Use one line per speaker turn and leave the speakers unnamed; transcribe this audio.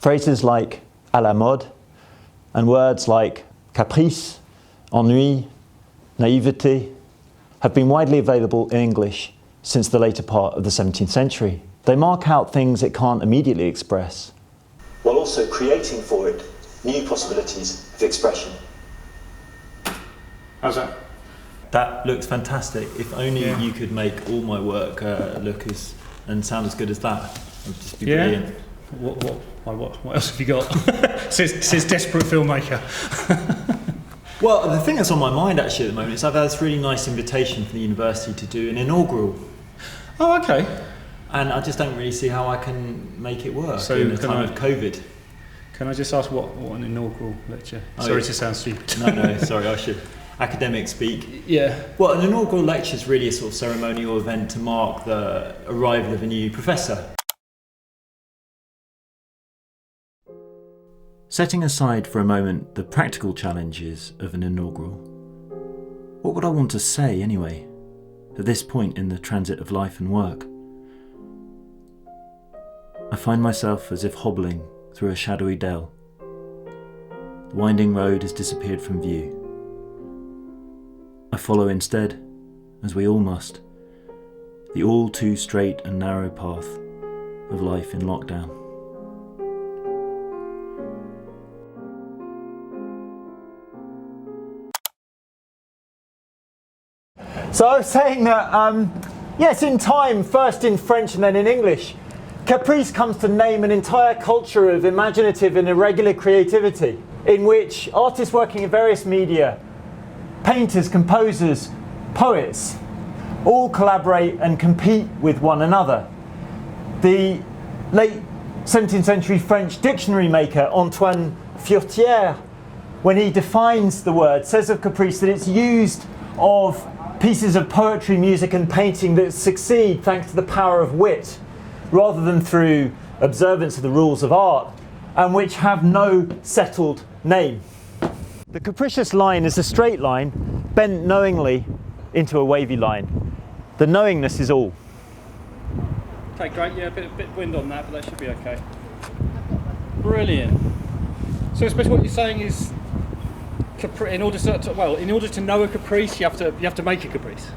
Phrases like à la mode and words like caprice, ennui, naïveté have been widely available in English since the later part of the 17th century. They mark out things it can't immediately express, while also creating for it new possibilities of expression.
How's that?
That looks fantastic. If only you could make all my work look and sound as good as that. It would just be brilliant.
What else have you got? says desperate filmmaker.
Well, the thing that's on my mind actually at the moment is I've had this really nice invitation from the university to do an inaugural.
Oh, okay.
And I just don't really see how I can make it work
in
the time of COVID.
Can I just ask what an inaugural lecture? Sorry to sound stupid.
No, sorry, I should. Academic speak.
Yeah.
Well, an inaugural lecture is really a sort of ceremonial event to mark the arrival of a new professor. Setting aside for a moment the practical challenges of an inaugural, what would I want to say anyway, at this point in the transit of life and work? I find myself as if hobbling through a shadowy dell. The winding road has disappeared from view. I follow instead, as we all must, the all too straight and narrow path of life in lockdown. So I was saying that, yes, in time, first in French and then in English, Caprice comes to name an entire culture of imaginative and irregular creativity in which artists working in various media, painters, composers, poets, all collaborate and compete with one another. The late 17th century French dictionary maker Antoine Furetière, when he defines the word, says of Caprice that it's used of pieces of poetry, music and painting that succeed thanks to the power of wit, rather than through observance of the rules of art, and which have no settled name. The capricious line is a straight line, bent knowingly into a wavy line. The knowingness is all.
Okay, great. Yeah, a bit of wind on that, but that should be okay. Brilliant. So I suppose what you're saying is, in order to know a caprice, you have to make a caprice.